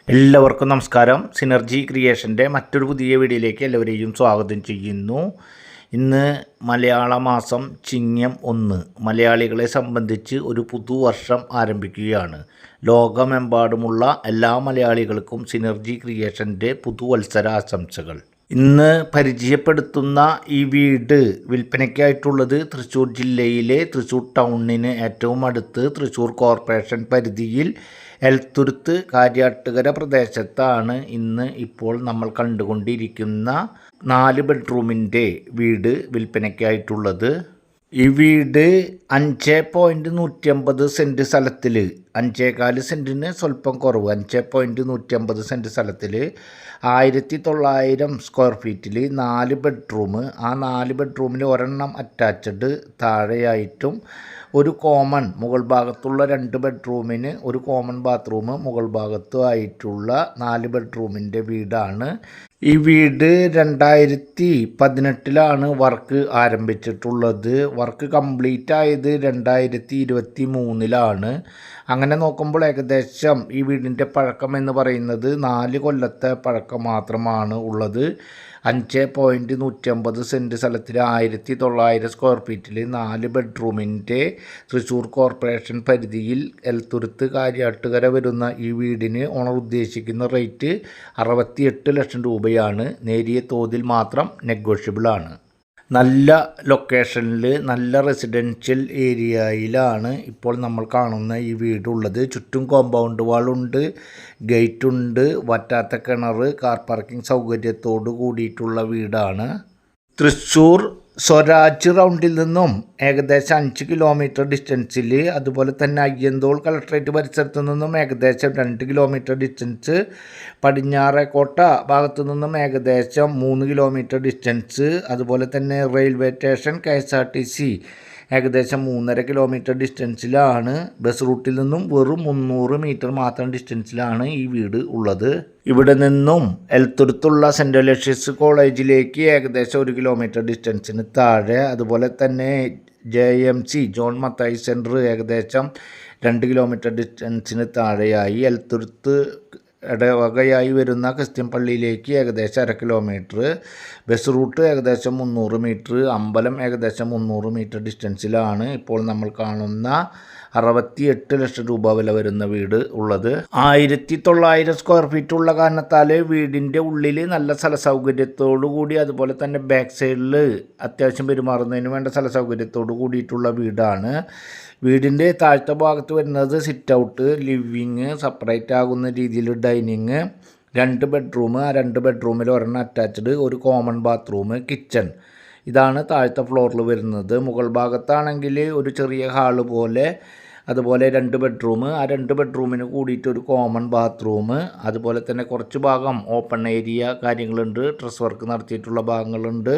എല്ലാവർക്കും നമസ്കാരം. സിനർജി ക്രിയേഷൻ്റെ മറ്റൊരു പുതിയ വീഡിയോയിലേക്ക് എല്ലാവരെയും സ്വാഗതം ചെയ്യുന്നു. ഇന്ന് മലയാള മാസം ചിങ്ങം 1 മലയാളികളെ സംബന്ധിച്ച് ഒരു പുതുവർഷം ആരംഭിക്കുകയാണ്. ലോകമെമ്പാടുമുള്ള എല്ലാ മലയാളികൾക്കും സിനർജി ക്രിയേഷൻ്റെ പുതുവത്സര ആശംസകൾ. ഇന്ന് പരിചയപ്പെടുത്തുന്ന ഈ വീട് വിൽപ്പനയ്ക്കായിട്ടുള്ളത് തൃശ്ശൂർ ജില്ലയിലെ തൃശ്ശൂർ ടൗണിന് ഏറ്റവും അടുത്ത് തൃശ്ശൂർ കോർപ്പറേഷൻ പരിധിയിൽ എൽത്തുരുത്ത് കാര്യാട്ടുകര പ്രദേശത്താണ് ഇപ്പോൾ നമ്മൾ കണ്ടുകൊണ്ടിരിക്കുന്ന 4 ബെഡ്റൂമിൻ്റെ വീട് വിൽപ്പനയ്ക്കായിട്ടുള്ളത്. ഈ വീട് 5.150 സെൻറ്റ് സ്ഥലത്തിൽ 5.4 സെൻറ്റിന് സ്വല്പം കുറവ് 5.150 സെൻറ്റ് സ്ഥലത്തിൽ 1900 സ്ക്വയർ ഫീറ്റിൽ 4 ബെഡ്റൂം. ആ 4 ബെഡ്റൂമിൽ ഒരെണ്ണം അറ്റാച്ച്ഡ്, താഴെയായിട്ടും ഒരു കോമൺ മുകൾ ഭാഗത്തുള്ള 2 ബെഡ്റൂമിന് ഒരു കോമൺ ബാത്റൂം മുകൾ ഭാഗത്തുമായിട്ടുള്ള 4 ബെഡ്റൂമിൻ്റെ വീടാണ്. ഈ വീട് 2018 വർക്ക് ആരംഭിച്ചിട്ടുള്ളത്. വർക്ക് കംപ്ലീറ്റ് ആയത് 2023 അങ്ങനെ നോക്കുമ്പോൾ ഏകദേശം ഈ വീടിൻ്റെ പഴക്കം എന്ന് പറയുന്നത് 4 കൊല്ലത്തെ പഴക്കം മാത്രമാണ് ഉള്ളത്. 5.150 സെൻറ്റ് സ്ഥലത്തിൽ 1900 സ്ക്വയർ ഫീറ്റിൽ 4 ബെഡ്റൂമിൻ്റെ തൃശ്ശൂർ കോർപ്പറേഷൻ പരിധിയിൽ എൽത്തുരുത്ത് കാര്യാട്ടുകര വരുന്ന ഈ വീടിന് ഓണർ ഉദ്ദേശിക്കുന്ന റേറ്റ് 68 ലക്ഷം രൂപയാണ്. നേരിയ തോതിൽ മാത്രം നെഗോഷ്യബിളാണ്. നല്ല ലൊക്കേഷനിൽ നല്ല റെസിഡൻഷ്യൽ ഏരിയയിലാണ് ഇപ്പോൾ നമ്മൾ കാണുന്ന ഈ വീടുള്ളത്. ചുറ്റും കോമ്പൗണ്ട് വാളുണ്ട്, ഗേറ്റുണ്ട്, വറ്റാത്ത കിണർ, കാർ പാർക്കിംഗ് സൗകര്യത്തോട് കൂടിയിട്ടുള്ള വീടാണ്. തൃശ്ശൂർ സ്വരാജ് റൗണ്ടിൽ നിന്നും ഏകദേശം 5 കിലോമീറ്റർ ഡിസ്റ്റൻസിൽ, അതുപോലെ തന്നെ അയ്യന്തോൾ കളക്ട്രേറ്റ് പരിസരത്തു നിന്നും ഏകദേശം 2 കിലോമീറ്റർ ഡിസ്റ്റൻസ്, പടിഞ്ഞാറേക്കോട്ട ഭാഗത്തു നിന്നും ഏകദേശം 3 കിലോമീറ്റർ ഡിസ്റ്റൻസ്, അതുപോലെ തന്നെ റെയിൽവേ സ്റ്റേഷൻ KSRTC ഏകദേശം 3.5 കിലോമീറ്റർ ഡിസ്റ്റൻസിലാണ്. ബസ് റൂട്ടിൽ നിന്നും വെറും 300 മീറ്റർ മാത്രം ഡിസ്റ്റൻസിലാണ് ഈ വീട് ഉള്ളത്. ഇവിടെ നിന്നും എൽത്തുരുത്തുള്ള സെൻറ്റ് അലോഷ്യസ് കോളേജിലേക്ക് ഏകദേശം 1 കിലോമീറ്റർ ഡിസ്റ്റൻസിന് താഴെ, അതുപോലെ തന്നെ JMC ജോൺ മത്തായി സെൻറ്റർ ഏകദേശം 2 കിലോമീറ്റർ ഡിസ്റ്റൻസിന് താഴെയായി, എൽത്തുരുത്ത് ഇടവകയായി വരുന്ന ക്രിസ്ത്യൻ പള്ളിയിലേക്ക് ഏകദേശം 1/2 കിലോമീറ്റർ, ബസ് റൂട്ട് ഏകദേശം 300 മീറ്റർ, അമ്പലം ഏകദേശം 300 മീറ്റർ ഡിസ്റ്റൻസിലാണ് ഇപ്പോൾ നമ്മൾ കാണുന്ന 68 ലക്ഷം രൂപ വില വരുന്ന വീട് ഉള്ളത്. 1900 സ്ക്വയർ ഫീറ്റ് ഉള്ള കാരണത്താൽ വീടിൻ്റെ ഉള്ളിൽ നല്ല സ്ഥല സൗകര്യത്തോടു കൂടി, അതുപോലെ തന്നെ ബാക്ക് സൈഡിൽ അത്യാവശ്യം പെരുമാറുന്നതിന് വേണ്ട സ്ഥല സൗകര്യത്തോടു കൂടിയിട്ടുള്ള വീടാണ്. വീടിൻ്റെ താഴത്തെ ഭാഗത്ത് വരുന്നത് സിറ്റ് ഔട്ട്, ലിവിങ്, സെപ്പറേറ്റ് ആകുന്ന രീതിയിൽ ഡൈനിങ്, 2 ബെഡ്റൂം, ആ 2 ബെഡ്റൂമിൽ ഒരെണ്ണം അറ്റാച്ച്ഡ്, ഒരു കോമൺ ബാത്റൂം, കിച്ചൺ. ഇതാണ് താഴത്തെ ഫ്ലോറിൽ വരുന്നത്. മുകൾ ഭാഗത്താണെങ്കിൽ ഒരു ചെറിയ ഹാള് പോലെ, അതുപോലെ 2 ബെഡ്റൂം, ആ 2 ബെഡ്റൂമിന് കൂടിയിട്ട് ഒരു കോമൺ ബാത്റൂം, അതുപോലെ തന്നെ കുറച്ച് ഭാഗം ഓപ്പൺ ഏരിയ കാര്യങ്ങളുണ്ട്, ഡ്രസ് വർക്ക് നടത്തിയിട്ടുള്ള ഭാഗങ്ങളുണ്ട്,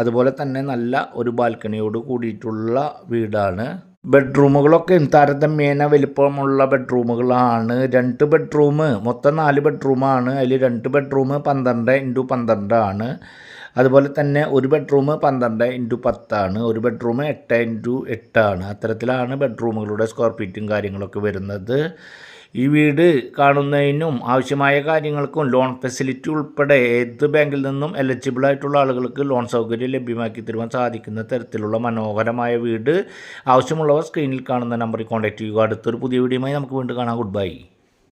അതുപോലെ തന്നെ നല്ല ഒരു ബാൽക്കണിയോട് കൂടിയിട്ടുള്ള വീടാണ്. ബെഡ്റൂമുകളൊക്കെ താരതമ്യേന വലിപ്പമുള്ള ബെഡ്റൂമുകളാണ്. 2 ബെഡ്റൂം, മൊത്തം 4 ബെഡ്റൂമാണ്. അതിൽ 2 ബെഡ്റൂം 12x12 ആണ്. അതുപോലെ തന്നെ ഒരു ബെഡ്റൂം 12x10 ആണ്. ഒരു ബെഡ്റൂം 8x8 ആണ്. അത്തരത്തിലാണ് ബെഡ്റൂമുകളുടെ സ്ക്വയർ ഫീറ്റും കാര്യങ്ങളൊക്കെ വരുന്നത്. ഈ വീട് കാണുന്നതിനും ആവശ്യമായ കാര്യങ്ങൾക്കും ലോൺ ഫെസിലിറ്റി ഉൾപ്പെടെ ഏത് ബാങ്കിൽ നിന്നും എലിജിബിൾ ആയിട്ടുള്ള ആളുകൾക്ക് ലോൺ സൗകര്യം ലഭ്യമാക്കി തരുവാൻ സാധിക്കുന്ന തരത്തിലുള്ള മനോഹരമായ വീട്. ആവശ്യമുള്ളവർ സ്ക്രീനിൽ കാണുന്ന നമ്പറിൽ കോൺടാക്റ്റ് ചെയ്യുക. അടുത്തൊരു പുതിയ വീഡിയോയുമായി നമുക്ക് വീണ്ടും കാണാം. Good bye.